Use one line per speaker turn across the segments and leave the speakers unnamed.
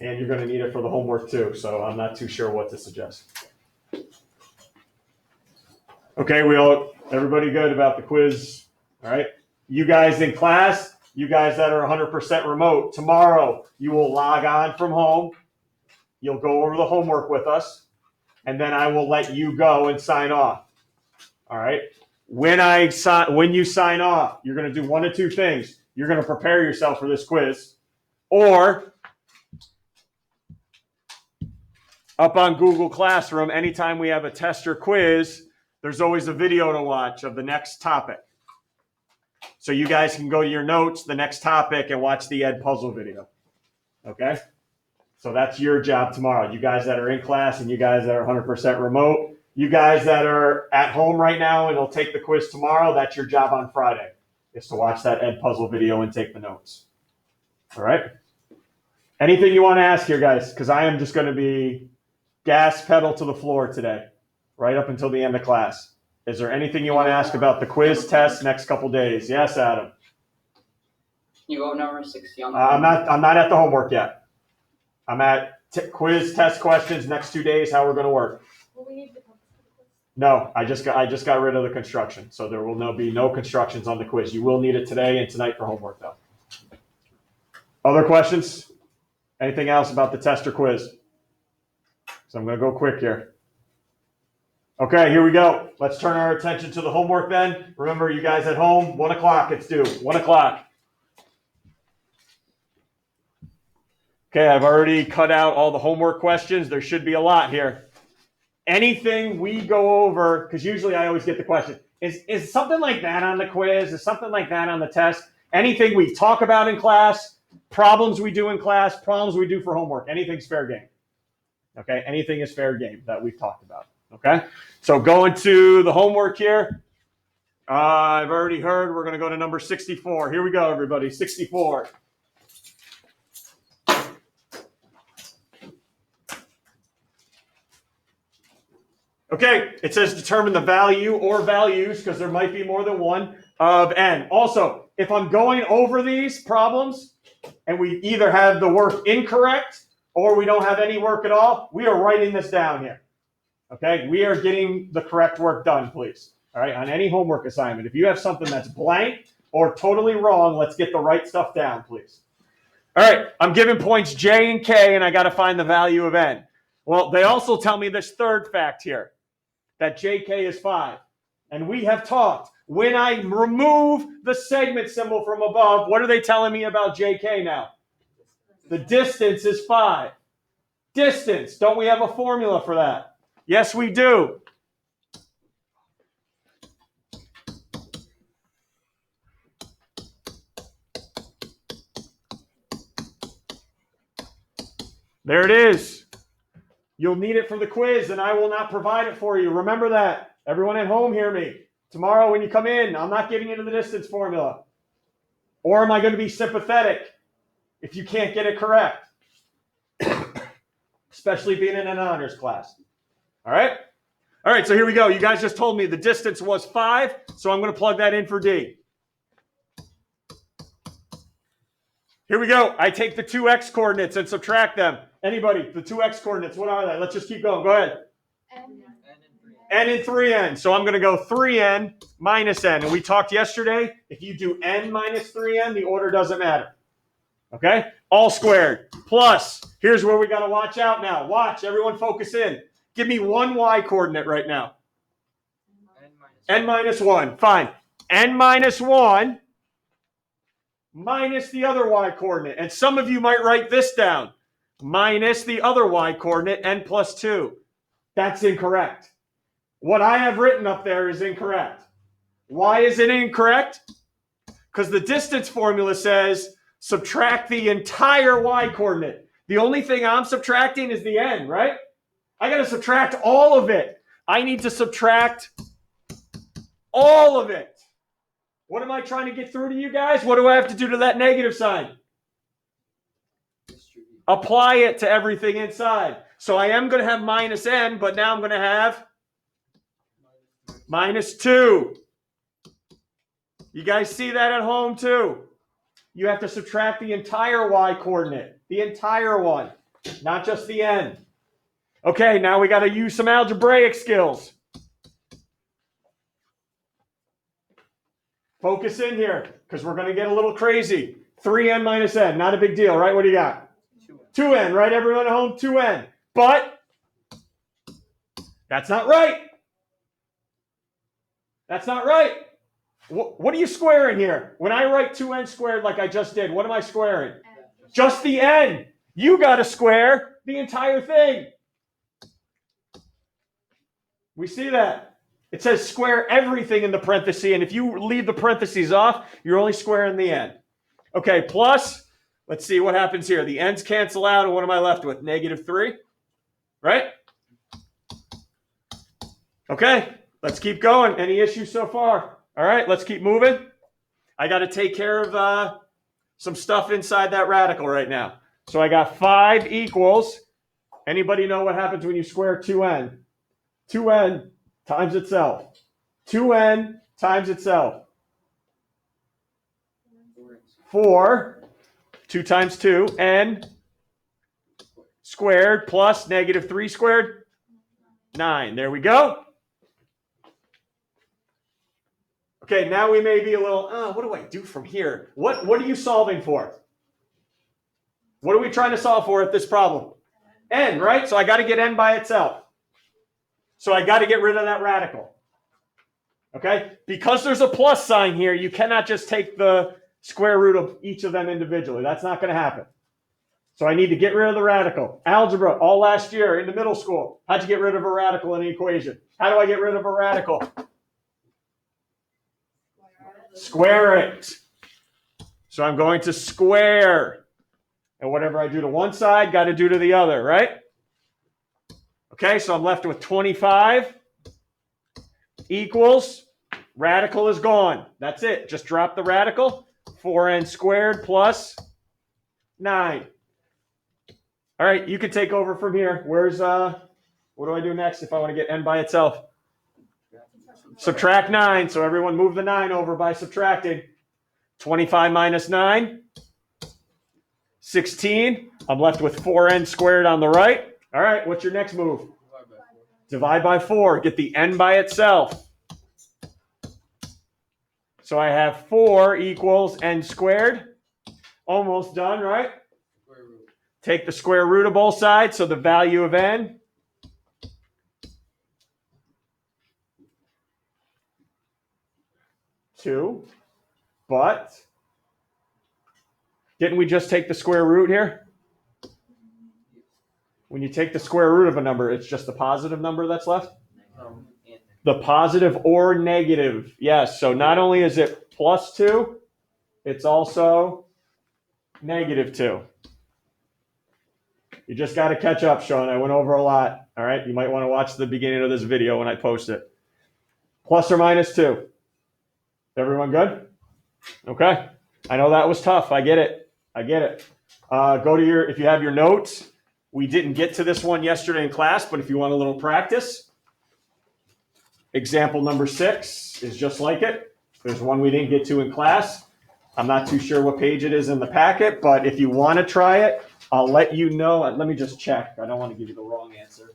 and you're going to need it for the homework too, so I'm not too sure what to suggest. Okay, everybody good about the quiz? All right. You guys in class, you guys that are 100% remote, tomorrow you will log on from home. You'll go over the homework with us, and then I will let you go and sign off. All right. When you sign off, you're going to do one of two things. You're going to prepare yourself for this quiz, or up on Google Classroom, anytime we have a test or quiz, there's always a video to watch of the next topic. So you guys can go to your notes, the next topic, and watch the Ed Puzzle video. Okay? So that's your job tomorrow. You guys that are in class and you guys that are 100% remote. You guys that are at home right now and will take the quiz tomorrow, that's your job on Friday, is to watch that Ed Puzzle video and take the notes. All right? Anything you want to ask here, guys? Because I am just going to be gas pedal to the floor today, right up until the end of class. Is there anything you want to ask about the quiz test next couple days? Yes, Adam.
You go number 60 on the
I'm not at the homework yet. I'm at quiz test questions next 2 days. How we're going to work?
Well, we need the
No, I just got rid of the construction, so there will be no constructions on the quiz. You will need it today and tonight for homework, though. Other questions? Anything else about the test or quiz? So I'm going to go quick here. Okay, here we go. Let's turn our attention to the homework then. Remember, you guys at home, 1 o'clock it's due. 1 o'clock. Okay, I've already cut out all the homework questions. There should be a lot here. Anything we go over, because usually I always get the question, is something like that on the quiz? Is something like that on the test? Anything we talk about in class, problems we do in class, problems we do for homework, anything's fair game. Okay, anything is fair game that we've talked about. Okay, so going to the homework here. I've already heard we're going to go to number 64. Here we go, everybody. 64. Okay, it says determine the value or values, because there might be more than one, of n. Also, if I'm going over these problems and we either have the work incorrect or we don't have any work at all, we are writing this down here. Okay, we are getting the correct work done, please. All right, on any homework assignment. If you have something that's blank or totally wrong, let's get the right stuff down, please. All right, I'm giving points J and K, and I got to find the value of n. Well, they also tell me this third fact here, that JK is 5. And we have talked, when I remove the segment symbol from above, what are they telling me about JK now? The distance is 5. Distance, don't we have a formula for that? Yes, we do. There it is. You'll need it for the quiz, and I will not provide it for you. Remember that. Everyone at home, hear me. Tomorrow when you come in, I'm not giving you the distance formula. Or am I going to be sympathetic if you can't get it correct? Especially being in an honors class. All right? All right, so here we go. You guys just told me the distance was 5, so I'm going to plug that in for D. Here we go. I take the 2x coordinates and subtract them. Anybody, the 2x coordinates, what are they? Let's just keep going. Go ahead. N and 3n. So I'm going to go 3n minus n. And we talked yesterday, if you do n minus 3n, the order doesn't matter. Okay? All squared. Plus, here's where we got to watch out now. Watch. Everyone focus in. Give me one y coordinate right now. N minus 1. Fine. N minus 1 minus the other y coordinate. And some of you might write this down. Minus the other y coordinate, n plus 2. That's incorrect. What I have written up there is incorrect. Why is it incorrect? Because the distance formula says subtract the entire y coordinate. The only thing I'm subtracting is the n, right? I got to subtract all of it. I need to subtract all of it. What am I trying to get through to you guys? What do I have to do to that negative sign? Apply it to everything inside. So I am going to have minus n, but now I'm going to have minus 2. You guys see that at home too? You have to subtract the entire y coordinate, the entire one. not just the n. Okay, now we got to use some algebraic skills. Focus in here, because we're going to get a little crazy. 3n minus n, not a big deal, right? What do you got? 2n, right? Everyone at home, 2n. But that's not right. That's not right. What are you squaring here? When I write 2n squared like I just did, what am I squaring? N. Just the n. You got to square the entire thing. We see that. It says square everything in the parenthesis, and if you leave the parentheses off, you're only squaring the n. Okay, plus, let's see what happens here. The n's cancel out, and what am I left with? -3, right? Okay, let's keep going. Any issues so far? All right, let's keep moving. I got to take care of some stuff inside that radical right now. So I got 5 equals. Anybody know what happens when you square 2n? 2n times itself. 2n times itself. 4. 2 times 2. N squared plus -3 squared. 9. There we go. Okay, now we may be a little, what do I do from here? What are you solving for? What are we trying to solve for at this problem? N, right? So I got to get n by itself. So I got to get rid of that radical. Okay? Because there's a plus sign here, you cannot just take the square root of each of them individually. That's not going to happen. So I need to get rid of the radical. Algebra, all last year in the middle school. How'd you get rid of a radical in an equation? How do I get rid of a radical? Square it. So I'm going to square. And whatever I do to one side, got to do to the other, right? Okay, so I'm left with 25 equals, radical is gone. That's it. Just drop the radical. 4n squared plus 9. All right, you can take over from here. Where's, what do I do next if I want to get n by itself? Subtract 9. So everyone move the 9 over by subtracting. 25 minus 9. 16. I'm left with 4n squared on the right. All right, what's your next move? Divide by 4. Get the n by itself. So I have 4 equals n squared. Almost done, right? Take the square root of both sides, so the value of n. Two. But didn't we just take the square root here? When you take the square root of a number, it's just the positive number that's left? The positive or negative. Yes, so not only is it plus 2, it's also -2. You just got to catch up, Sean. I went over a lot. All right, you might want to watch the beginning of this video when I post it. Plus or minus 2. Everyone good? Okay. I know that was tough. I get it. I get it. Go to your, if you have your notes, we didn't get to this one yesterday in class, but if you want a little practice, example number 6 is just like it. There's one we didn't get to in class. I'm not too sure what page it is in the packet, but if you want to try it, I'll let you know. Let me just check. I don't want to give you the wrong answer.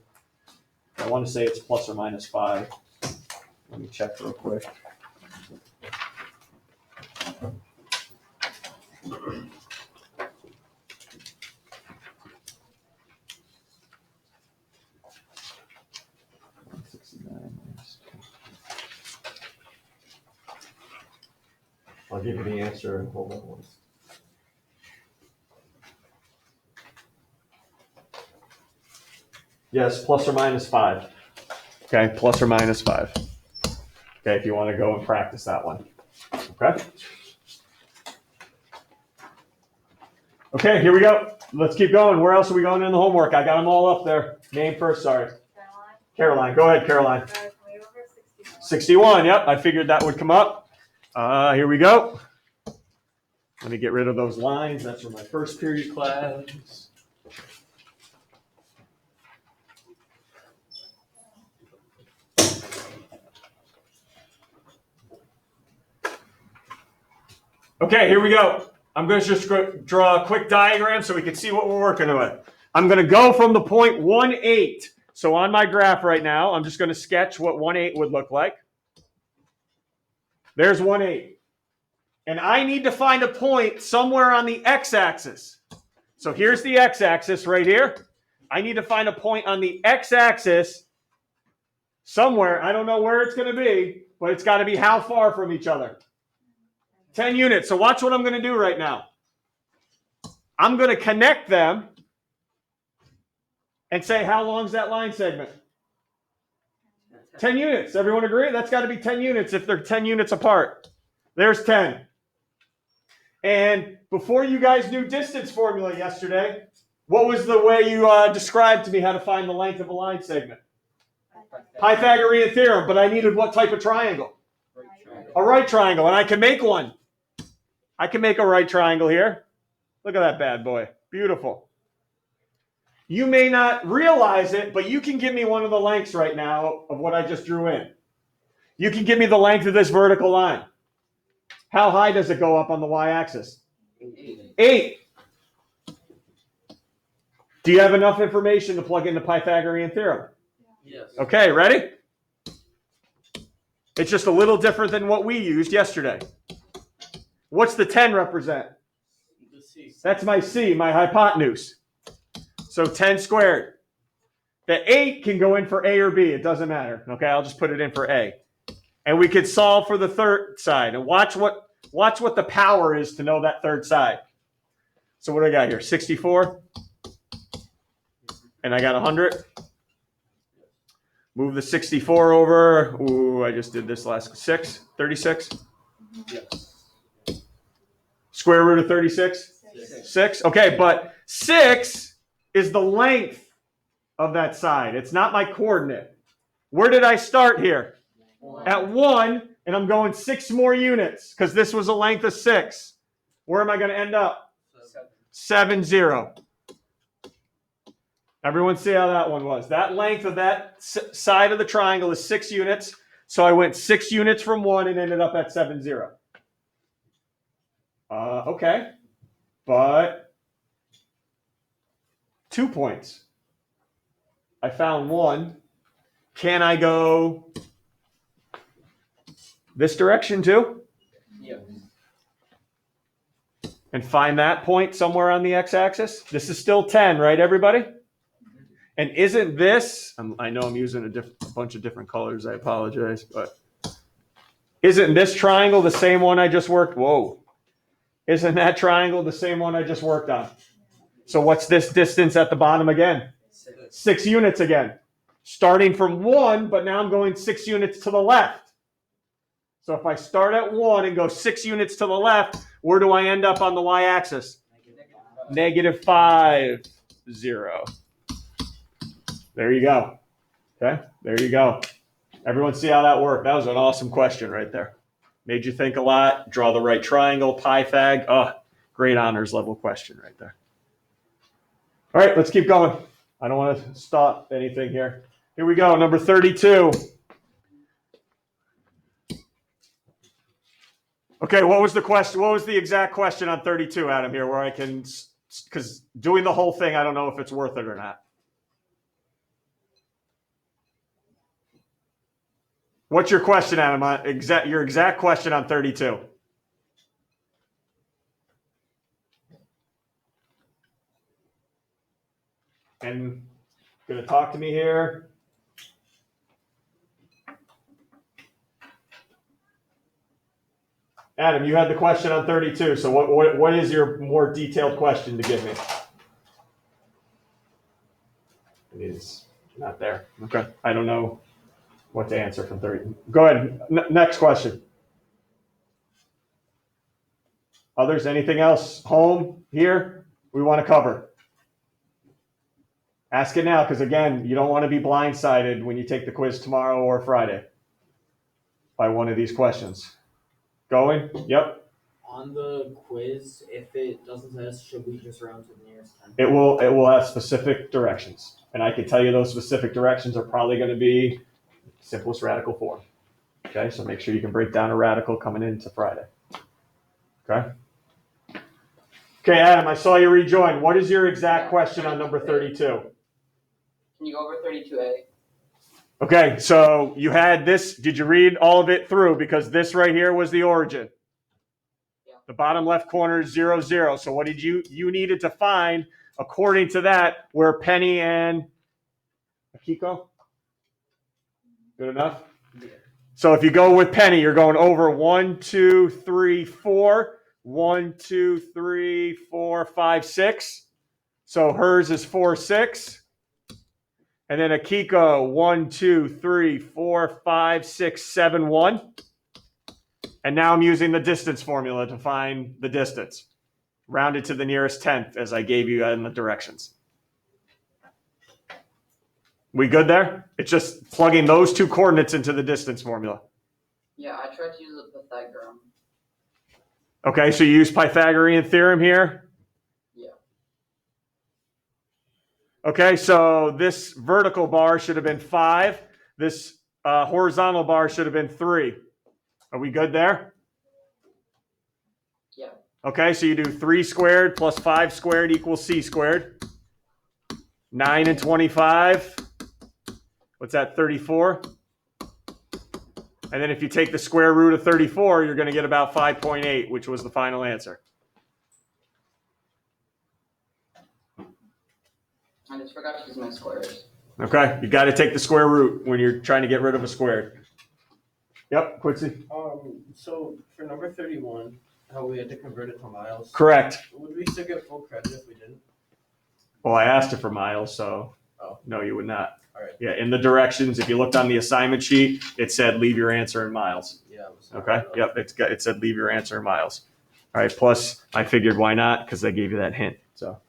I want to say it's plus or minus 5. Let me check real quick. I'll give you the answer. Hold on once. Yes, plus or minus 5. Okay, plus or minus 5. Okay, if you want to go and practice that one. Okay. Okay, here we go. Let's keep going. Where else are we going in the homework? I got them all up there. Name first, sorry. Caroline. Go ahead, Caroline. 61, yep. I figured that would come up. Here we go. Let me get rid of those lines. That's from my first period class. Okay, here we go. I'm going to just draw a quick diagram so we can see what we're working with. I'm going to go from the point 1, 8. So on my graph right now, I'm just going to sketch what 1, 8 would look like. There's 1, 8. And I need to find a point somewhere on the x-axis. So here's the x-axis right here. I need to find a point on the x-axis somewhere. I don't know where it's going to be, but it's got to be how far from each other? 10 units. So watch what I'm going to do right now. I'm going to connect them and say, how long is that line segment? 10 units. Everyone agree? That's got to be 10 units if they're 10 units apart. There's 10. And before you guys knew distance formula yesterday, what was the way you described to me how to find the length of a line segment? Pythagorean theorem. But I needed what type of triangle? A right triangle. And I can make one. I can make a right triangle here. Look at that bad boy. Beautiful. You may not realize it, but you can give me one of the lengths right now of what I just drew in. You can give me the length of this vertical line. How high does it go up on the y-axis? 8. Do you have enough information to plug in the Pythagorean theorem?
Yes.
Okay, ready? It's just a little different than what we used yesterday. What's the 10 represent?
The C.
That's my C, my hypotenuse. So 10 squared. The 8 can go in for A or B. It doesn't matter. Okay, I'll just put it in for A. And we could solve for the third side. And watch what the power is to know that third side. So what do I got here? 64. And I got 100. Move the 64 over. Ooh, I just did this last 36.
Yes.
Square root of 36? 6. Okay, but 6 is the length of that side. It's not my coordinate. Where did I start here?
1.
At 1, and I'm going 6 more units because this was a length of 6. Where am I going to end up? 7, 0. Everyone see how that one was? That length of that side of the triangle is 6 units. So I went 6 units from 1 and ended up at 7, 0. Okay. But 2 points. I found 1. Can I go this direction too?
Yeah.
And find that point somewhere on the x-axis? This is still 10, right, everybody? And isn't this, I know I'm using a bunch of different colors, I apologize, but isn't this triangle the same one I just worked? Whoa. Isn't that triangle the same one I just worked on? So what's this distance at the bottom again? 6 units again. Starting from 1, but now I'm going 6 units to the left. So if I start at 1 and go 6 units to the left, where do I end up on the y-axis? -5, 0. There you go. Okay, there you go. Everyone see how that worked? That was an awesome question right there. Made you think a lot. Draw the right triangle, Pythag. Oh, great honors level question right there. All right, let's keep going. I don't want to stop anything here. Here we go, number 32. Okay, what was the question? What was the exact question on 32, Adam, here, where I can, because doing the whole thing, I don't know if it's worth it or not. What's your question, Adam? Your exact question on 32. And going to talk to me here. Adam, you had the question on 32. So what is your more detailed question to give me? It is not there. Okay. I don't know what to answer from 30. Go ahead. Next question. Others, anything else? Home, here, we want to cover. Ask it now, because again, you don't want to be blindsided when you take the quiz tomorrow or Friday by one of these questions. Going? Yep.
On the quiz, if it doesn't say us, should we just round to the nearest 10?
It will have specific directions. And I can tell you those specific directions are probably going to be simplest radical form. Okay, so make sure you can break down a radical coming into Friday. Okay? Okay, Adam, I saw you rejoin. What is your exact question on number 32?
Can you go over 32A?
Okay, so you had this. Did you read all of it through? Because this right here was the origin.
Yeah.
The bottom left corner is 0, 0. So what did you needed to find according to that where Penny and Akiko? Good enough?
Yeah.
So if you go with Penny, you're going over 1, 2, 3, 4. 1, 2, 3, 4, 5, 6. So hers is 4, 6. And then Akiko, 1, 2, 3, 4, 5, 6, 7, 1. And now I'm using the distance formula to find the distance. Rounded to the nearest tenth as I gave you in the directions. We good there? It's just plugging those two coordinates into the distance formula.
Yeah, I tried to use the Pythagorean.
Okay, so you use Pythagorean theorem here?
Yeah.
Okay, so this vertical bar should have been 5. This horizontal bar should have been 3. Are we good there?
Yeah.
Okay, so you do 3 squared plus 5 squared equals c squared. 9 and 25. What's that, 34? And then if you take the square root of 34, you're going to get about 5.8, which was the final answer.
I just forgot to use my squares.
Okay, you got to take the square root when you're trying to get rid of a squared. Yep, Quincy.
So for number 31, how we had to convert it to miles.
Correct.
Would we still get full credit if we didn't?
Well, I asked it for miles, so
Oh.
no, you would not.
All right.
Yeah, in the directions, if you looked on the assignment sheet, it said leave your answer in miles.
Yeah. It was
Okay. Yep. It said leave your answer in miles. All right. Plus, I figured why not? Because I gave you that hint. So,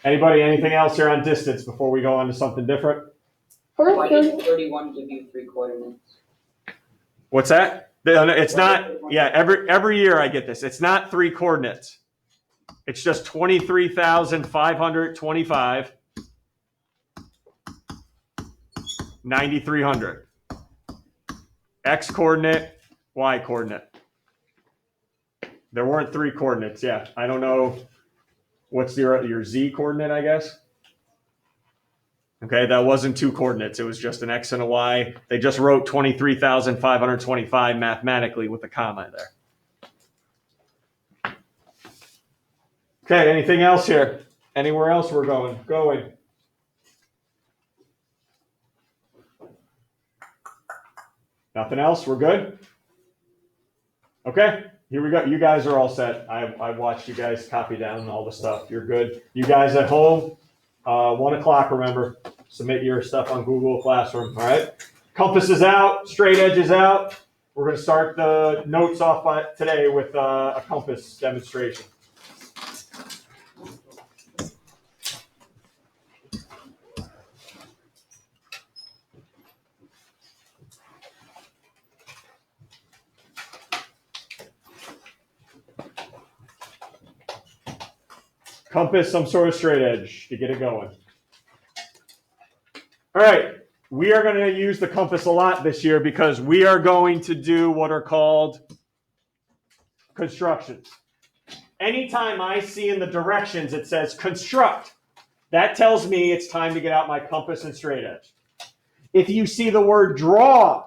anybody, anything else here on distance before we go on to something different?
Why did 31 give you 3 coordinates?
What's that? It's not. Yeah. Every year I get this. It's not 3 coordinates. It's just 23,525. 9,300. X coordinate, Y coordinate. There weren't 3 coordinates. Yeah, I don't know. What's your Z coordinate, I guess? Okay, that wasn't 2 coordinates. It was just an X and a Y. They just wrote 23,525 mathematically with a comma there. Okay, anything else here? Anywhere else we're going? Nothing else? We're good? Okay, here we go. You guys are all set. I watched you guys copy down all the stuff. You're good. You guys at home, 1 o'clock, remember, submit your stuff on Google Classroom, all right? Compass is out, straight edge is out. We're going to start the notes off today with a compass demonstration. Compass, some sort of straight edge to get it going. All right, we are going to use the compass a lot this year because we are going to do what are called constructions. Anytime I see in the directions it says construct, that tells me it's time to get out my compass and straight edge. If you see the word draw,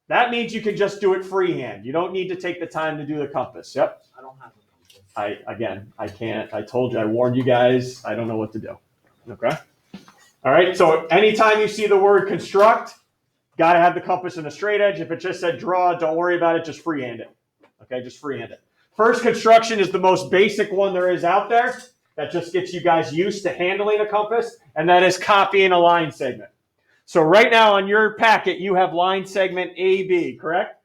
that means you can just do it freehand. You don't need to take the time to do the compass. Yep.
I don't have a compass.
I can't. I told you, I warned you guys. I don't know what to do. Okay. All right. So anytime you see the word construct, got to have the compass and the straight edge. If it just said draw, don't worry about it. Just freehand it. Okay. Just freehand it. First construction is the most basic one there is out there. That just gets you guys used to handling a compass, and that is copying a line segment. So right now on your packet, you have line segment AB, correct?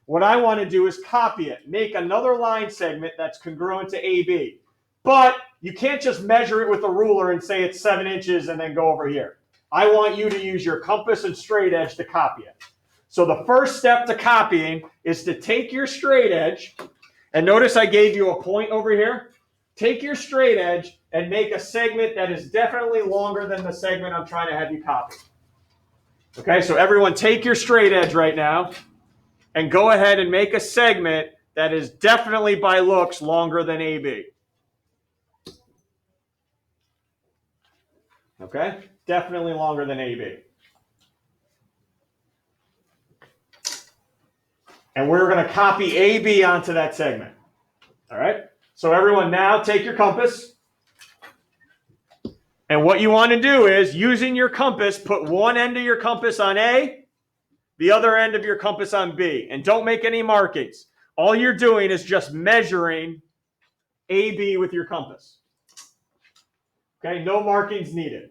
What I want to do is copy it, make another line segment that's congruent to AB. But you can't just measure it with a ruler and say it's 7 inches and then go over here. I want you to use your compass and straight edge to copy it. So the first step to copying is to take your straight edge, and notice I gave you a point over here. Take your straight edge and make a segment that is definitely longer than the segment I'm trying to have you copy. Okay, so everyone take your straight edge right now and go ahead and make a segment that is definitely by looks longer than AB. Okay? Definitely longer than AB. And we're going to copy AB onto that segment. All right? So everyone now take your compass. And what you want to do is, using your compass, put one end of your compass on A, the other end of your compass on B. And don't make any markings. All you're doing is just measuring AB with your compass. Okay? No markings needed.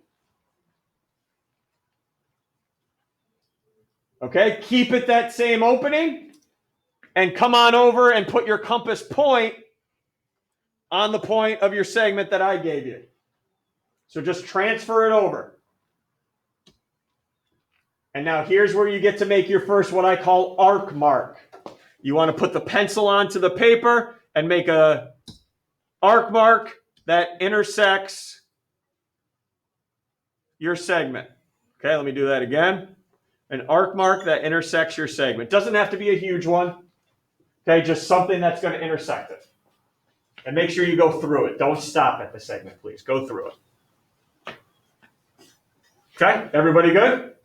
Okay? Keep it that same opening. And come on over and put your compass point on the point of your segment that I gave you. So just transfer it over. And now here's where you get to make your first what I call arc mark. You want to put the pencil onto the paper and make a arc mark that intersects your segment. Okay, let me do that again. An arc mark that intersects your segment. Doesn't have to be a huge one. Okay, just something that's going to intersect it. And make sure you go through it. Don't stop at the segment, please. Go through it. Okay, everybody good?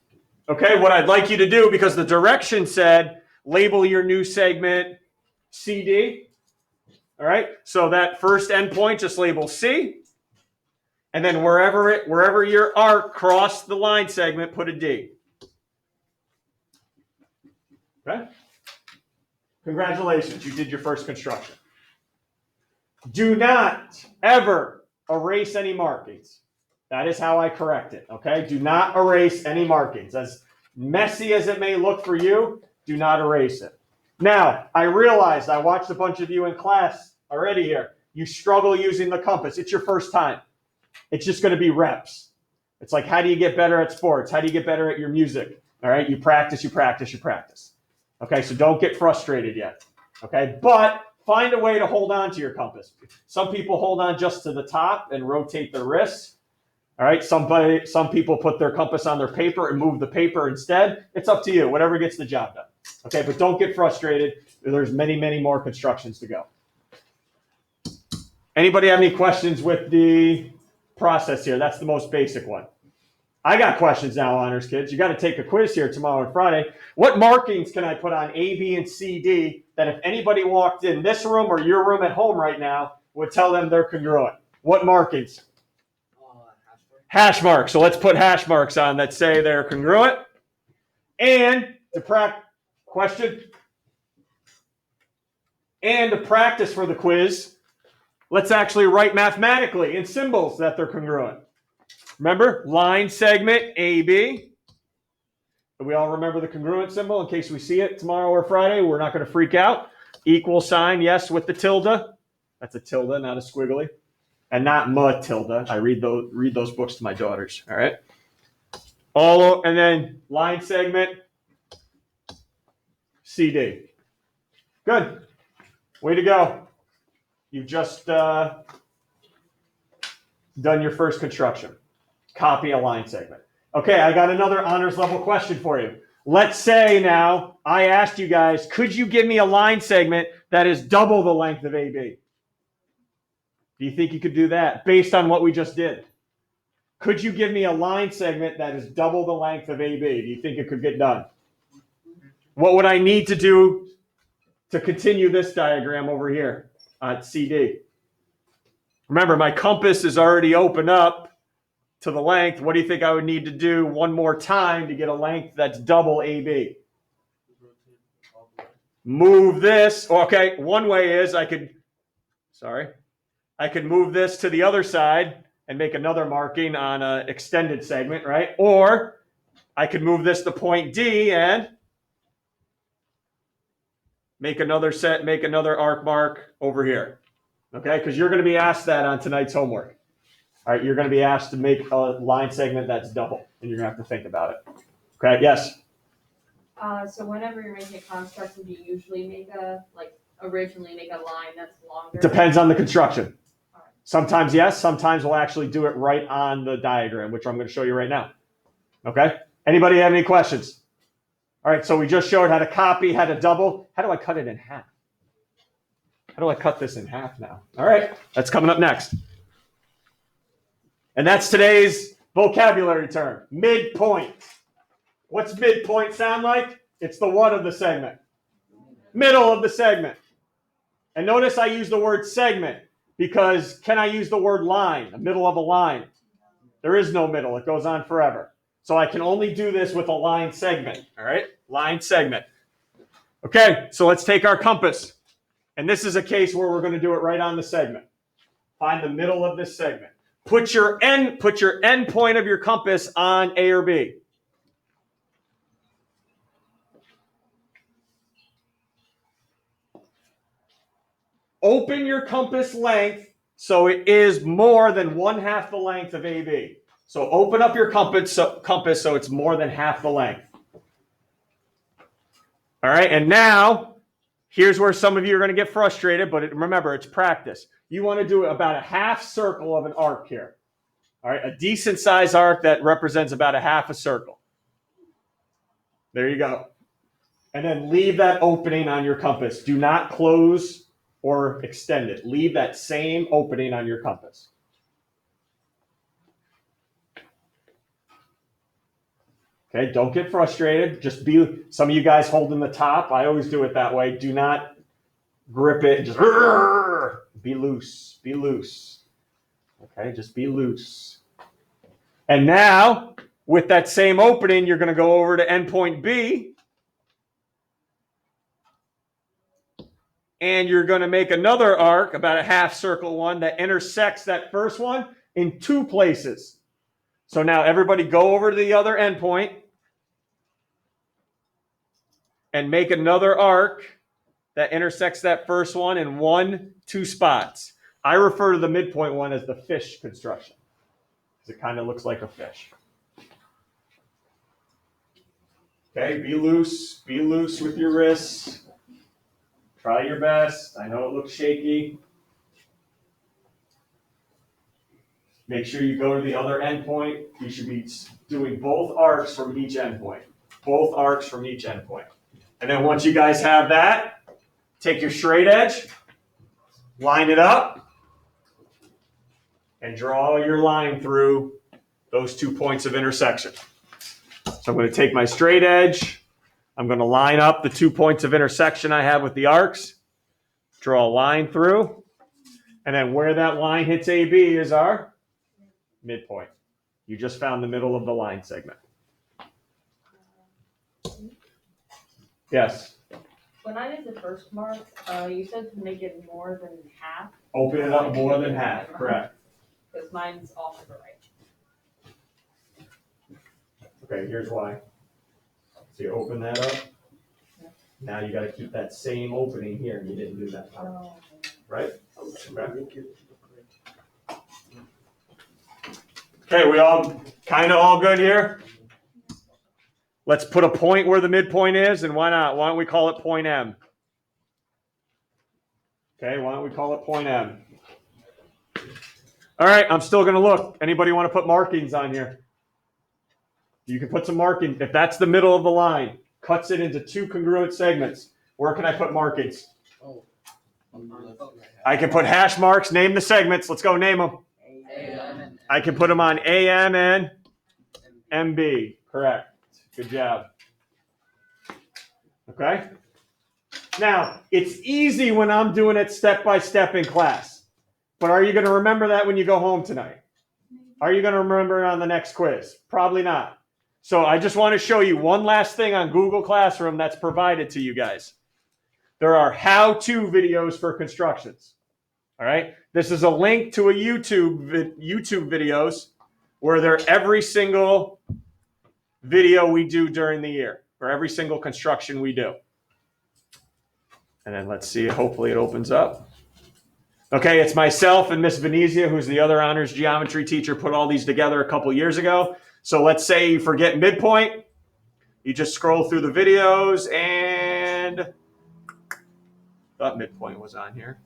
Okay, what I'd like you to do, because the direction said label your new segment CD. All right, so that first endpoint, just label C. And then wherever your arc crossed the line segment, put a D. Okay? Congratulations, you did your first construction. Do not ever erase any markings. That is how I correct it, okay? Do not erase any markings. As messy as it may look for you, do not erase it. Now, I realized I watched a bunch of you in class already here. You struggle using the compass. It's your first time. It's just going to be reps. It's like, how do you get better at sports? How do you get better at your music? All right, you practice, you practice, you practice. Okay, so don't get frustrated yet. Okay, but find a way to hold on to your compass. Some people hold on just to the top and rotate their wrists. All right, some people put their compass on their paper and move the paper instead. It's up to you, whatever gets the job done. Okay, but don't get frustrated. There's many, many more constructions to go. Anybody have any questions with the process here? That's the most basic one. I got questions now, honors kids. You got to take a quiz here tomorrow and Friday. What markings can I put on A, B, and C, D that if anybody walked in this room or your room at home right now would tell them they're congruent? What markings? Hash marks. So let's put hash marks on that say they're congruent. And to practice for the quiz, let's actually write mathematically in symbols that they're congruent. Remember, line segment AB. We all remember the congruent symbol in case we see it tomorrow or Friday. We're not going to freak out. Equal sign, yes, with the tilde. That's a tilde, not a squiggly. And not Matilda. I read those books to my daughters. All right. And then line segment CD. Good. Way to go. You've just done your first construction. Copy a line segment. Okay, I got another honors level question for you. Let's say now I asked you guys, could you give me a line segment that is double the length of AB? Do you think you could do that based on what we just did? Could you give me a line segment that is double the length of AB? Do you think it could get done? What would I need to do to continue this diagram over here on CD? Remember, my compass is already open up to the length. What do you think I would need to do one more time to get a length that's double AB? Move this. Okay, one way is I could move this to the other side and make another marking on an extended segment, right? Or I could move this to point D and make another arc mark over here. Okay, because you're going to be asked that on tonight's homework. All right, you're going to be asked to make a line segment that's double, and you're going to have to think about it. Okay, yes?
So whenever you're making a construction, do you usually originally make a line that's longer?
Depends on the construction. Sometimes yes, sometimes we'll actually do it right on the diagram, which I'm going to show you right now. Okay? Anybody have any questions? All right, so we just showed how to copy, how to double. How do I cut it in half? How do I cut this in half now? All right, that's coming up next. And that's today's Vocabulary term, midpoint. What's midpoint sound like? It's the what of the segment? Middle of the segment. And notice I use the word segment because can I use the word line, the middle of a line? There is no middle. It goes on forever. So I can only do this with a line segment, all right? Line segment. Okay, so let's take our compass. And this is a case where we're going to do it right on the segment. Find the middle of this segment. Put your end point of your compass on A or B. Open your compass length so it is more than 1/2 the length of AB. So open up your compass so it's more than half the length. All right, and now here's where some of you are going to get frustrated, but remember, it's practice. You want to do about a half circle of an arc here. All right, a decent size arc that represents about a half a circle. There you go. And then leave that opening on your compass. Do not close or extend it. Leave that same opening on your compass. Okay, don't get frustrated. Just be, some of you guys holding the top. I always do it that way. Do not grip it. Just be loose. Be loose. Okay, just be loose. And now, with that same opening, you're going to go over to endpoint B. And you're going to make another arc, about a half circle one, that intersects that first one in 2 places. So now everybody go over to the other endpoint and make another arc that intersects that first one in 1-2 spots. I refer to the midpoint one as the fish construction because it kind of looks like a fish. Okay, be loose with your wrists. Try your best. I know it looks shaky. Make sure you go to the other endpoint. You should be doing both arcs from each endpoint. Both arcs from each endpoint. And then once you guys have that, take your straight edge, line it up, and draw your line through those 2 points of intersection. So I'm going to take my straight edge. I'm going to line up the 2 points of intersection I have with the arcs, draw a line through, and then where that line hits AB is our midpoint. You just found the middle of the line segment. Yes?
When I did the first mark, you said to make it more than half.
Open it up more than half, correct.
Because mine's off to the right.
Okay, here's why. So you open that up. Now you got to keep that same opening here. You didn't do that part, right? Okay. Okay, we all kind of all good here? Let's put a point where the midpoint is, and why not? Why don't we call it point M? Okay, why don't we call it point M? All right, I'm still going to look. Anybody want to put markings on here? You can put some marking. If that's the middle of the line, cuts it into 2 congruent segments. Where can I put markings? I can put hash marks, name the segments. Let's go name them. I can put them on AM and MB. Correct. Good job. Okay? Now, it's easy when I'm doing it step by step in class. But are you going to remember that when you go home tonight? Are you going to remember it on the next quiz? Probably not. So I just want to show you one last thing on Google Classroom that's provided to you guys. There are how-to videos for constructions. All right? This is a link to a YouTube videos where they're every single video we do during the year, or every single construction we do. And then let's see, hopefully it opens up. Okay, it's myself and Miss Venezia, who's the other honors geometry teacher, put all these together a couple years ago. So let's say you forget midpoint. You just scroll through the videos and thought midpoint was on here.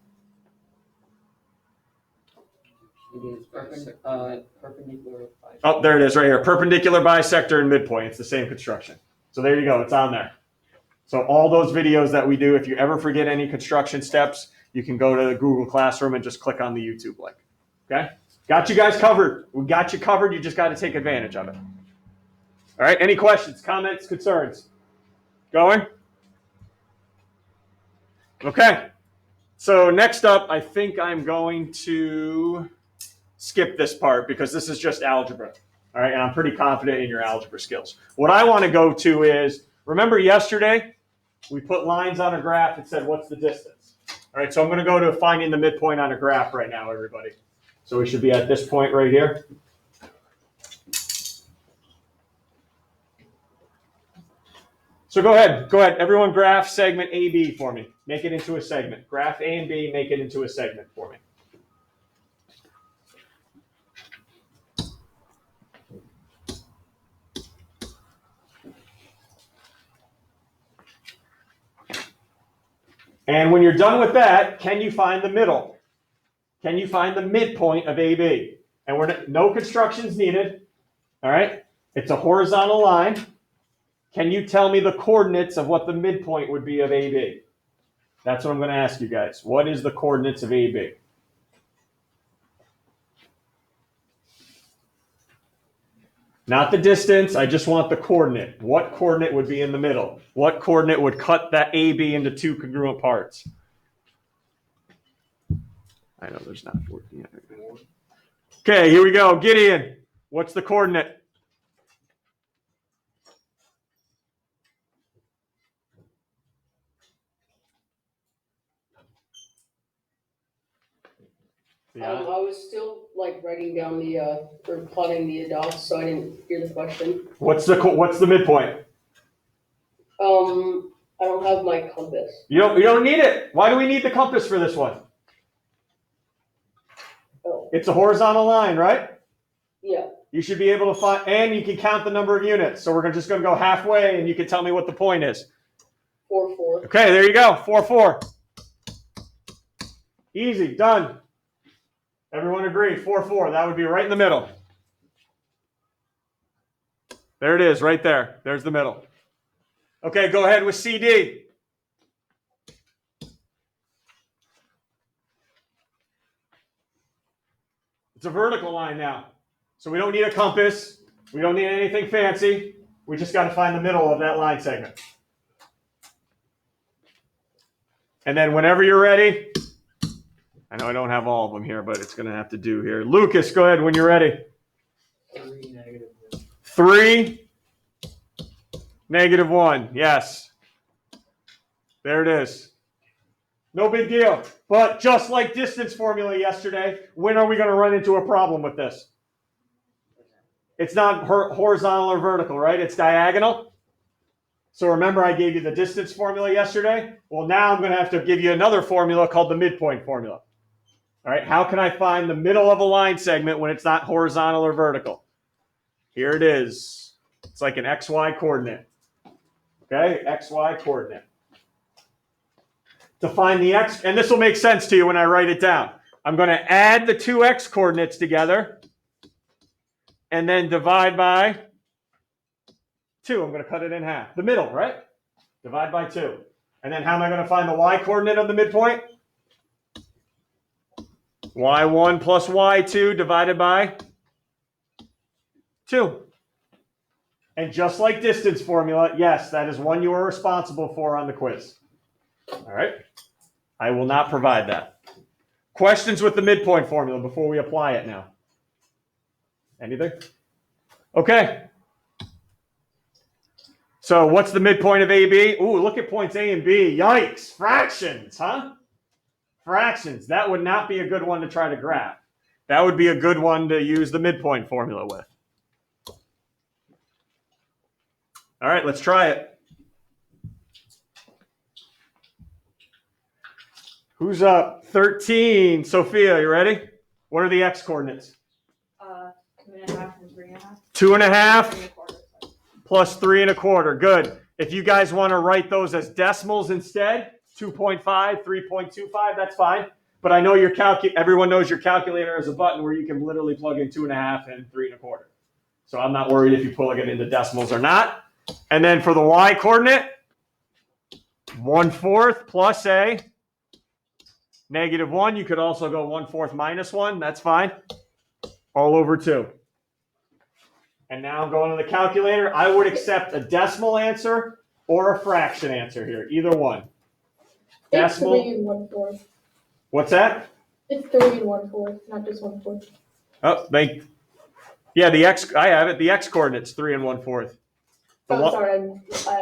It is perpendicular.
Oh, there it is right here. Perpendicular bisector and midpoint. It's the same construction. So there you go. It's on there. So all those videos that we do, if you ever forget any construction steps, you can go to the Google Classroom and just click on the YouTube link. Okay? Got you guys covered. We got you covered. You just got to take advantage of it. All right. Any questions, comments, concerns? Going? Okay. So next up, I think I'm going to skip this part because this is just algebra. All right. And I'm pretty confident in your algebra skills. What I want to go to is, remember yesterday, we put lines on a graph and said, what's the distance? All right. So I'm going to go to finding the midpoint on a graph right now, everybody. So we should be at this point right here. So go ahead. Everyone graph segment AB for me. Make it into a segment. Graph A and B, make it into a segment for me. And when you're done with that, can you find the middle? Can you find the midpoint of AB? And no constructions needed. All right? It's a horizontal line. Can you tell me the coordinates of what the midpoint would be of AB? That's what I'm going to ask you guys. What is the coordinates of AB? Not the distance. I just want the coordinate. What coordinate would be in the middle? What coordinate would cut that AB into two congruent parts? I know there's not 14. Okay, here we go. Gideon, what's the coordinate?
I was still like writing down the or plotting the dots, so I didn't hear the question.
What's the midpoint?
I don't have my compass.
You don't need it. Why do we need the compass for this one?
Oh.
It's a horizontal line, right?
Yeah.
You should be able to find, and you can count the number of units. So we're just going to go halfway, and you can tell me what the point is.
4, 4.
Okay, there you go. 4, 4. Easy, done. Everyone agree? 4, 4. That would be right in the middle. There it is, right there. There's the middle. Okay, go ahead with CD. It's a vertical line now. So we don't need a compass. We don't need anything fancy. We just got to find the middle of that line segment. And then whenever you're ready, I know I don't have all of them here, but it's going to have to do here. Lucas, go ahead when you're ready.
3, -1.
3, -1. Yes. There it is. No big deal. But just like distance formula yesterday, when are we going to run into a problem with this? It's not horizontal or vertical, right? It's diagonal. So remember I gave you the distance formula yesterday? Well, now I'm going to have to give you another formula called the midpoint formula. All right, how can I find the middle of a line segment when it's not horizontal or vertical? Here it is. It's like an XY coordinate. Okay, XY coordinate. To find the X, and this will make sense to you when I write it down. I'm going to add the two X coordinates together and then divide by 2. I'm going to cut it in half. The middle, right? Divide by 2. And then how am I going to find the Y coordinate of the midpoint? Y1 plus Y2 divided by 2. And just like distance formula, yes, that is one you are responsible for on the quiz. All right? I will not provide that. Questions with the midpoint formula before we apply it now? Anything? Okay. So what's the midpoint of AB? Ooh, look at points A and B. Yikes. Fractions, huh? Fractions. That would not be a good one to try to graph. That would be a good one to use the midpoint formula with. All right, let's try it. Who's up? 13. Sophia, you ready? What are the X coordinates?
2.5 and 3.5.
2.5
3.25.
plus 3.25. Good. If you guys want to write those as decimals instead, 2.5, 3.25, that's fine. But I know everyone knows your calculator has a button where you can literally plug in 2.5 and 3.25. So I'm not worried if you plug it into decimals or not. And then for the Y coordinate, 1/4 plus a -1. You could also go 1/4 -1. That's fine. all over 2. And now I'm going to the calculator. I would accept a decimal answer or a fraction answer here, either one.
It's
Decimal.
3 1/4.
What's that?
It's 3 1/4, not just 1/4.
Oh, yeah, the x. I have it. The x coordinates 3 1/4.
Oh, sorry, I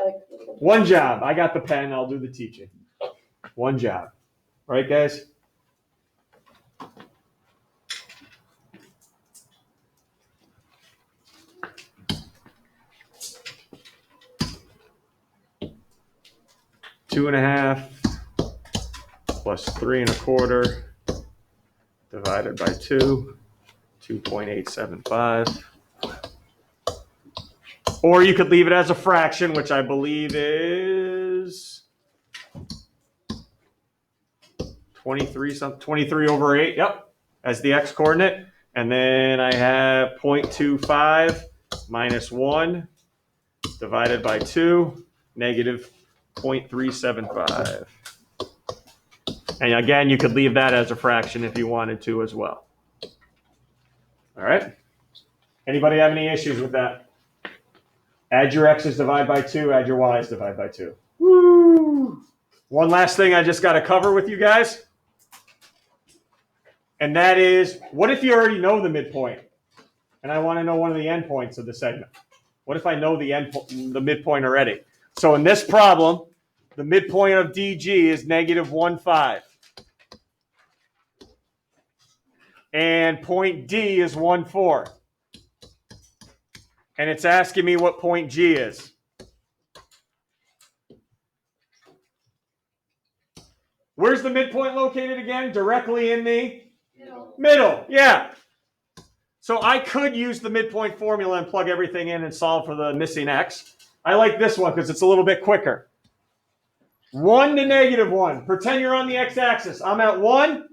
like.
One job. I got the pen. I'll do the teaching. One job. Right, guys? Two and a half plus 3 1/4 divided by 2, 2.875. Or you could leave it as a fraction, which I believe is 23 over 8. Yep, as the x coordinate. And then I have 0.25 minus 1 divided by 2, negative 0.375. And again, you could leave that as a fraction if you wanted to as well. All right. Anybody have any issues with that? Add your x's, divide by 2. Add your y's, divide by 2. Woo! One last thing I just got to cover with you guys. And that is, what if you already know the midpoint? And I want to know one of the endpoints of the segment. What if I know the midpoint already? So in this problem, the midpoint of DG is negative 1,5. And point D is 1,4. And it's asking me what point G is. Where's the midpoint located again? Directly in the middle. Yeah. So I could use the midpoint formula and plug everything in and solve for the missing x. I like this one because it's a little bit quicker. 1 to negative 1. Pretend you're on the x-axis. I'm at 1.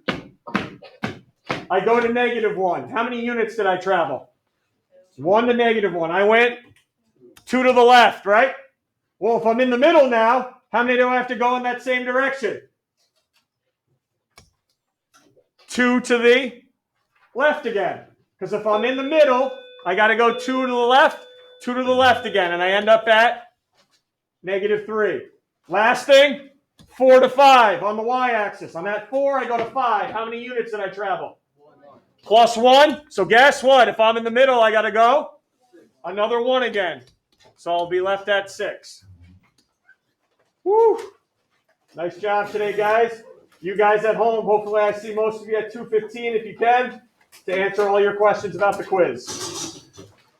I go to negative 1. How many units did I travel? 1 to negative 1. I went 2 to the left, right? Well, if I'm in the middle now, how many do I have to go in that same direction? 2 to the left again. Because if I'm in the middle, I got to go 2 to the left, 2 to the left again, and I end up at negative 3. Last thing, 4 to 5 on the y-axis. I'm at 4, I go to 5. How many units did I travel? Plus 1. So guess what? If I'm in the middle, I got to go another 1 again. So I'll be left at 6. Woo! Nice job today, guys. You guys at home, hopefully I see most of you at 2:15 if you can, to answer all your questions about the quiz.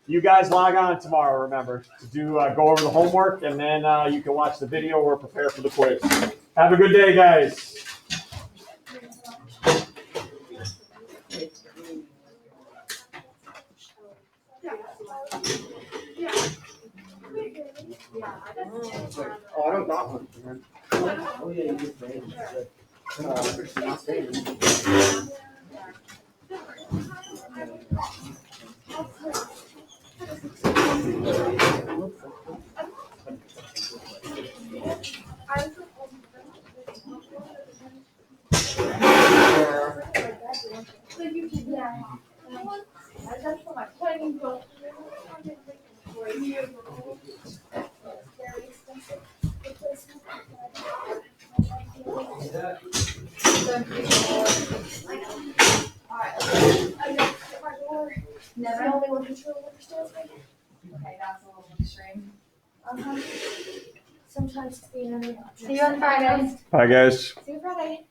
You guys log on tomorrow, remember, to go over the homework, and then you can watch the video or prepare for the quiz. Have a good day, guys.
Oh, I don't got one. Oh, yeah, you just made it. Not saying.
Never only one control understands me.
Okay, that's a little extreme.
Sometimes it's the internet.
See you on Friday.
Bye, guys.
See you Friday.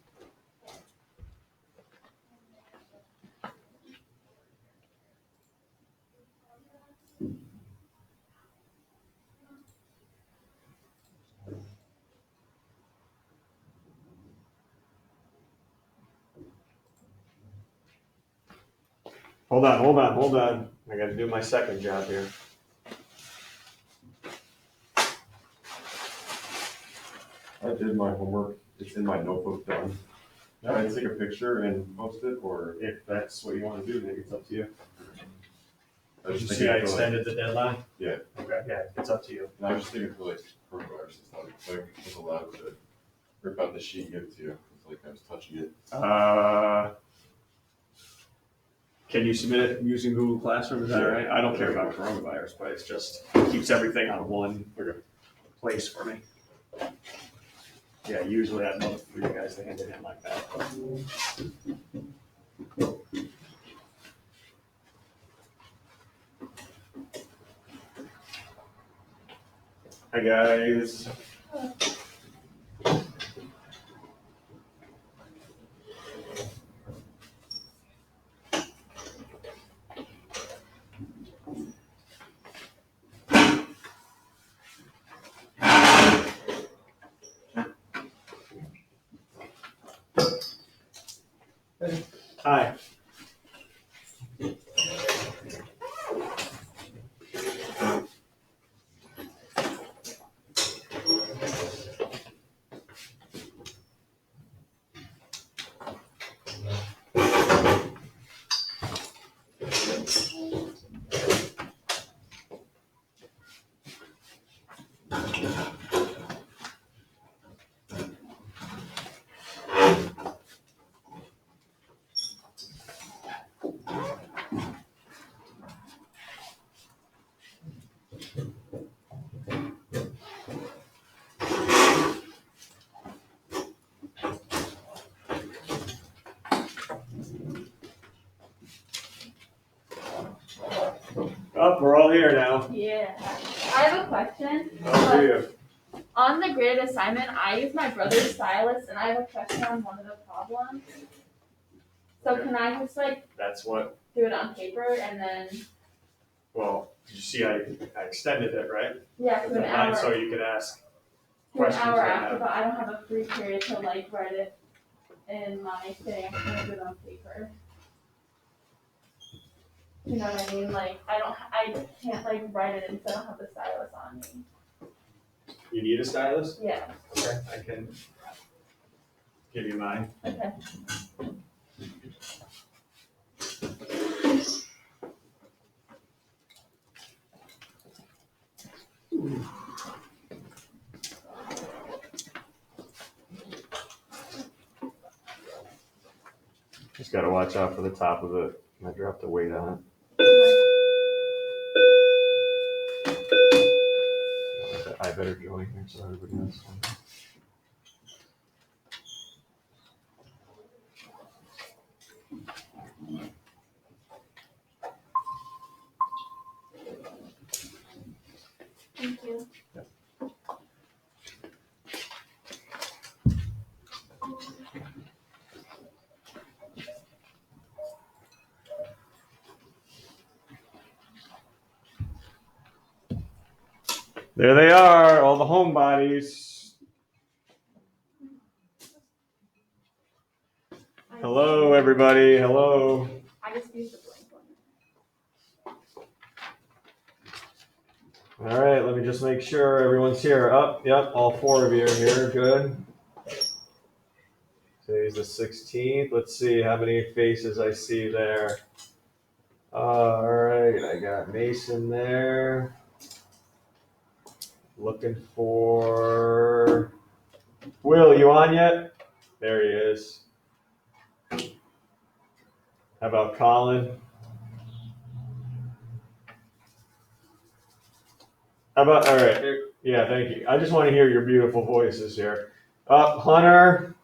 Hold on. I got to do my second job here.
I did my homework. It's in my notebook done. Can I take a picture and post it, or?
If that's what you want to do, maybe it's up to you.
I was
Did you
just
see I
thinking for, like,
extended the deadline?
Yeah.
Okay, yeah, it's up to you.
and I was just thinking for like coronavirus and stuff, like I was allowed to rip out the sheet and give it to you. It's like I was touching it.
Can you submit it using Google Classroom? Is that right? I don't care about coronavirus, but it's just keeps everything on one place for me. Yeah, usually I'd love for you guys to hand it in like that. Hi guys. Hi. Oh, we're all here now.
Yeah. I have a question.
How are you?
On the graded assignment, I used my brother's stylus, and I have a question on one of the problems. So can I just like
That's what,
do it on paper and then
well, did you see I extended it, right?
to an hour
So you could ask
to an
questions
hour
right
after,
now.
but I don't have a free period to like write it in my thing. I'm gonna do it on paper. You know what I mean? Like I can't like write it in because I don't have the stylus on me.
You need a stylus?
Yeah.
Okay, I can give you mine.
Okay.
Just gotta watch out for the top of it. I dropped the weight on it. I better go in here so everybody else can.
Thank you.
There they are, all the homebodies. Hello, everybody. Hello.
I just used the blank one.
All right, let me just make sure everyone's here. Yep, all four of you are here. Good. Today's the 16th. Let's see how many faces I see there. All right, I got Mason there. Looking for Will. You on yet? There he is. How about Colin? How about, all right. Yeah, thank you. I just want to hear your beautiful voices here. Hunter.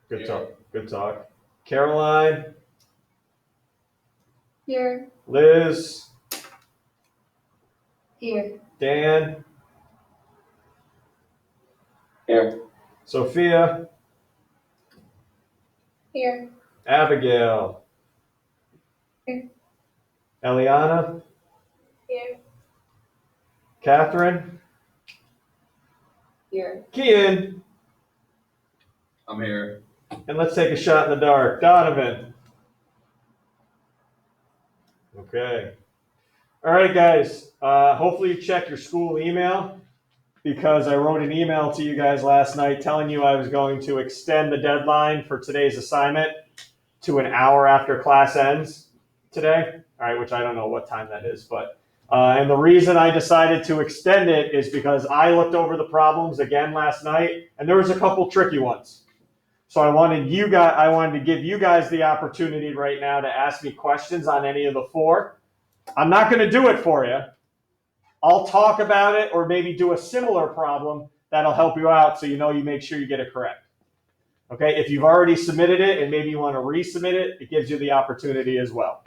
Good talk. Good talk. Caroline.
Here.
Liz.
Here.
Dan.
Here.
Sophia.
Here.
Abigail.
Here.
Eliana.
Here.
Catherine.
Here.
Kian.
I'm here.
And let's take a shot in the dark. Donovan. Okay. All right, guys. Hopefully you check your school email because I wrote an email to you guys last night telling you I was going to extend the deadline for today's assignment to an hour after class ends today. All right, which I don't know what time that is, but and the reason I decided to extend it is because I looked over the problems again last night and there was a couple tricky ones. So I wanted to give you guys the opportunity right now to ask me questions on any of the four. I'm not going to do it for you. I'll talk about it or maybe do a similar problem that'll help you out so you make sure you get it correct. Okay, if you've already submitted it and maybe you want to resubmit it, it gives you the opportunity as well.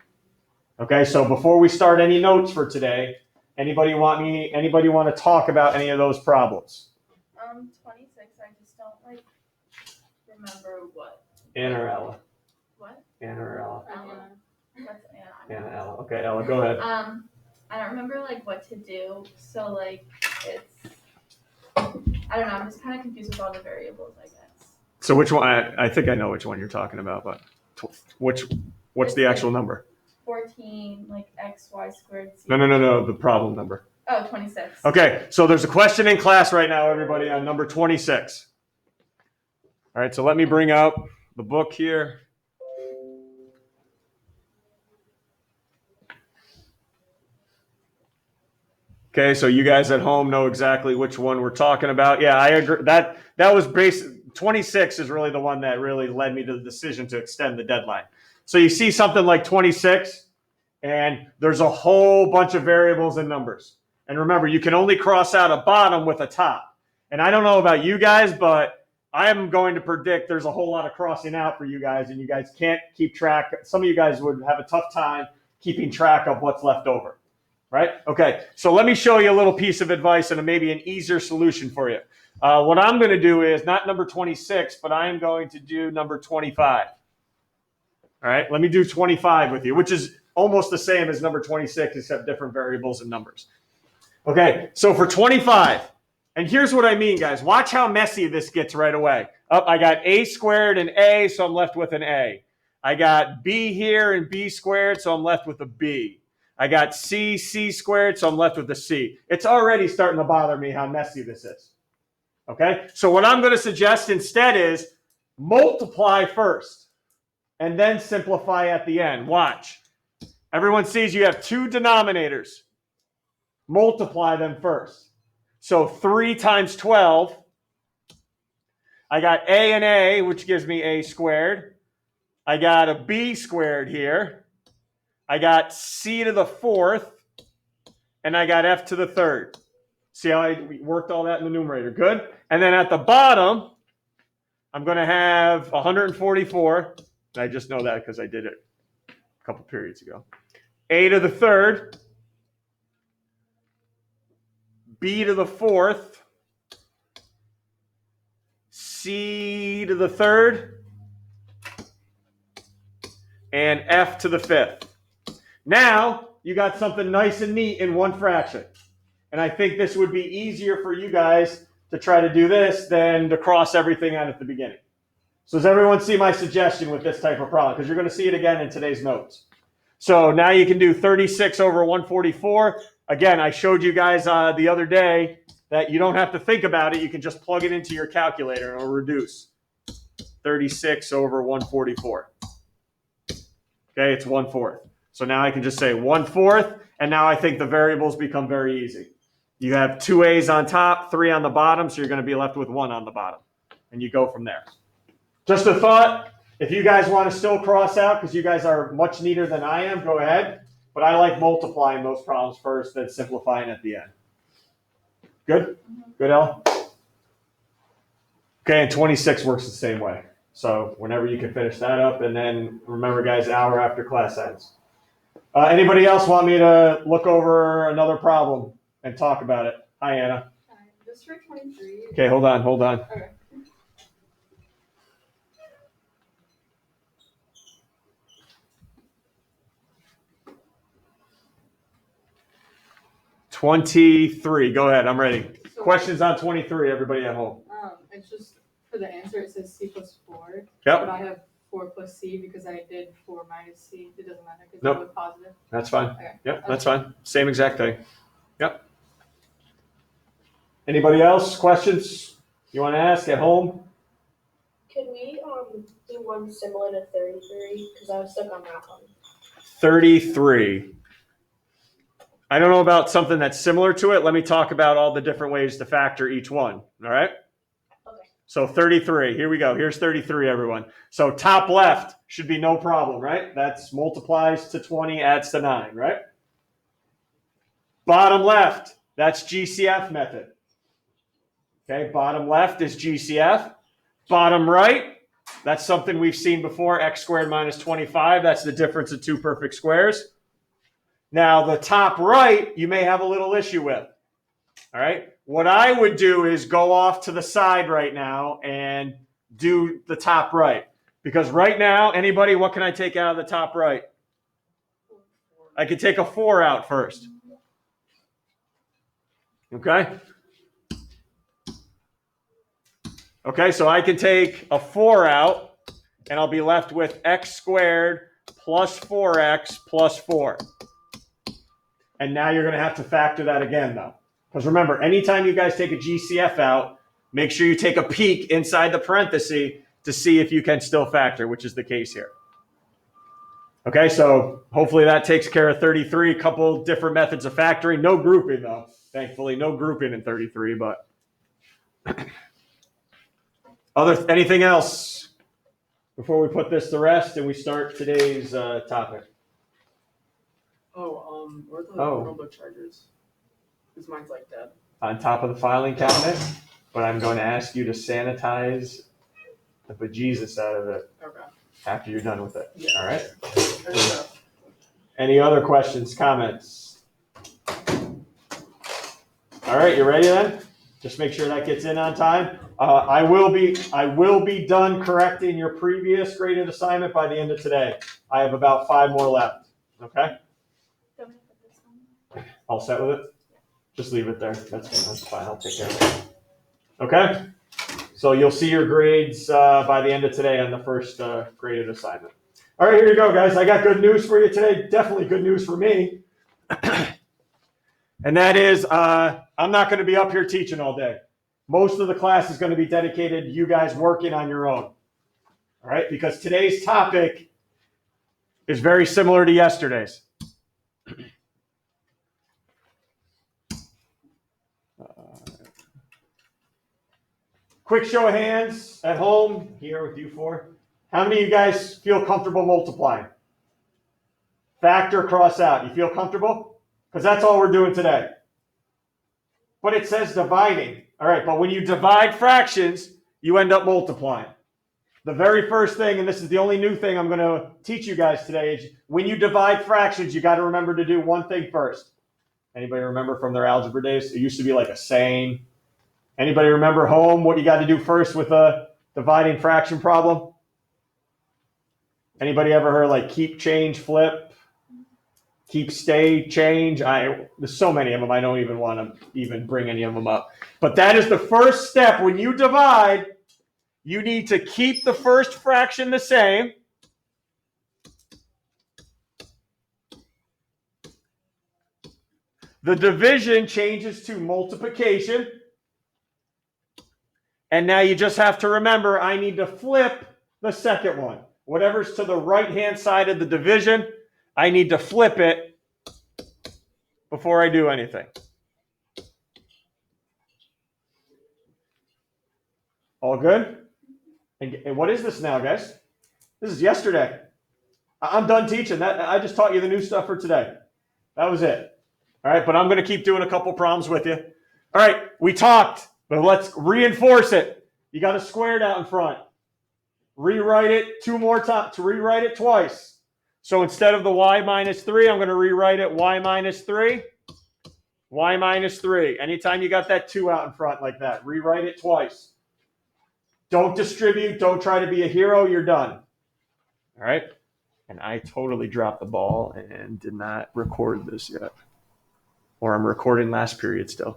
Okay, so before we start any notes for today, anybody want to talk about any of those problems?
26, I just don't remember what.
Anna or Ella?
What?
Anna or Ella?
That's Anna.
Anna, Ella. Okay, Ella, go ahead.
I don't remember what to do, so it's, I don't know, I'm just kind of confused with all the variables, I guess.
So which one? I think I know which one you're talking about, but what's the actual number?
14, x, y squared. Z.
No, the problem number.
Oh, 26.
Okay, so there's a question in class right now, everybody, on number 26. All right, so let me bring up the book here. Okay, so you guys at home know exactly which one we're talking about. Yeah, I agree. That was 26 is really the one that really led me to the decision to extend the deadline. So you see something like 26, and there's a whole bunch of variables and numbers. And remember, you can only cross out a bottom with a top. And I don't know about you guys, but I am going to predict there's a whole lot of crossing out for you guys, and you guys can't keep track. Some of you guys would have a tough time keeping track of what's left over. Right? Okay, so let me show you a little piece of advice and maybe an easier solution for you. What I'm going to do is not number 26, but I am going to do number 25. All right, let me do 25 with you, which is almost the same as number 26, except different variables and numbers. Okay, so for 25, and here's what I mean, guys. Watch how messy this gets right away. I got a squared and a, so I'm left with an a. I got b here and b squared, so I'm left with a b. I got c squared, so I'm left with a c. It's already starting to bother me how messy this is. Okay, so what I'm going to suggest instead is multiply first and then simplify at the end. Watch. Everyone sees you have two denominators. Multiply them first. So 3 times 12. I got a and a, which gives me a squared. I got a b squared here. I got c to the 4th, and I got f to the 3rd. See how I worked all that in the numerator? Good. And then at the bottom, I'm going to have 144. I just know that because I did it a couple periods ago. A to the 3rd, b to the 4th, c to the 3rd, and f to the 5th. Now, you got something nice and neat in one fraction. And I think this would be easier for you guys to try to do this than to cross everything out at the beginning. So does everyone see my suggestion with this type of problem? Because you're going to see it again in today's notes. So now you can do 36 over 144. Again, I showed you guys the other day that you don't have to think about it. You can just plug it into your calculator and it'll reduce. 36 over 144. Okay, it's 1/4. So now I can just say 1/4, and now I think the variables become very easy. You have 2 A's on top, 3 on the bottom, so you're going to be left with 1 on the bottom. And you go from there. Just a thought, if you guys want to still cross out, because you guys are much neater than I am, go ahead. But I like multiplying those problems first, then simplifying at the end. Good? Good, Ella? Okay, and 26 works the same way. So whenever you can finish that up, and then remember, guys, hour after class ends. Anybody else want me to look over another problem and talk about it? Hi, Anna.
Hi, just for 23.
Okay, hold on.
Okay.
$23. Go ahead. I'm ready.
So,
Questions on 23, everybody at home.
it's just for the answer, it says c plus 4.
Yep.
But I have 4 plus c because I did 4 minus c. It doesn't matter because
Nope.
I was positive.
That's fine.
Okay.
Yep, that's fine. Same exact thing. Yep. Anybody else? Questions you want to ask at home?
Can we do one similar to 33? Because I was stuck on that one.
33. I don't know about something that's similar to it. Let me talk about all the different ways to factor each one. All right?
Okay.
So 33, here we go. Here's 33, everyone. So top left should be no problem, right? That's multiplies to 20, adds to 9, right? Bottom left, that's GCF method. Okay, bottom left is GCF. Bottom right, that's something we've seen before, x squared minus 25. That's the difference of two perfect squares. Now, the top right, you may have a little issue with. All right, what I would do is go off to the side right now and do the top right. Because right now, anybody, what can I take out of the top right? I could take a 4 out first. Okay? Okay, so I can take a 4 out, and I'll be left with x squared plus 4x plus 4. And now you're going to have to factor that again, though. Because remember, anytime you guys take a GCF out, make sure you take a peek inside the parenthesis to see if you can still factor, which is the case here. Okay, so hopefully that takes care of 33. A couple different methods of factoring. No grouping, though. Thankfully, no grouping in 33, but... Anything else before we put this to rest and we start today's topic?
Where are the Chromebook chargers? Because mine's like dead.
On top of the filing cabinet, but I'm going to ask you to sanitize the bejesus out of it
Okay.
after you're done with it.
Yeah.
All right?
There you go.
Any other questions, comments? All right, you ready then? Just make sure that gets in on time. I will be done correcting your previous graded assignment by the end of today. I have about 5 more left. Okay? All set with it? Just leave it there. That's fine. I'll take care of it. Okay? So you'll see your grades by the end of today on the first graded assignment. All right, here you go, guys. I got good news for you today. Definitely good news for me. And that is, I'm not going to be up here teaching all day. Most of the class is going to be dedicated to you guys working on your own. All right? Because today's topic is very similar to yesterday's. Quick show of hands at home, here with you four. How many of you guys feel comfortable multiplying? Factor, cross out. You feel comfortable? Because that's all we're doing today. But it says dividing. All right, but when you divide fractions, you end up multiplying. The very first thing, and this is the only new thing I'm going to teach you guys today, is when you divide fractions, you got to remember to do one thing first. Anybody remember from their algebra days? It used to be like a saying. Anybody remember home what you got to do first with a dividing fraction problem? Anybody ever heard like keep, change, flip? Keep, stay, change. There's so many of them, I don't even want to even bring any of them up. But that is the first step. When you divide, you need to keep the first fraction the same. The division changes to multiplication. And now you just have to remember, I need to flip the second one. Whatever's to the right-hand side of the division, I need to flip it before I do anything. All good? And what is this now, guys? This is yesterday. I'm done teaching. I just taught you the new stuff for today. That was it. All right, but I'm going to keep doing a couple problems with you. All right, we talked, but let's reinforce it. You got a squared out in front. Rewrite it 2 more times, to rewrite it twice. So instead of the y minus 3, I'm going to rewrite it y minus 3. Y minus 3. Anytime you got that 2 out in front like that, rewrite it twice. Don't distribute. Don't try to be a hero. You're done. All right? And I totally dropped the ball and did not record this yet. Or I'm recording last period still.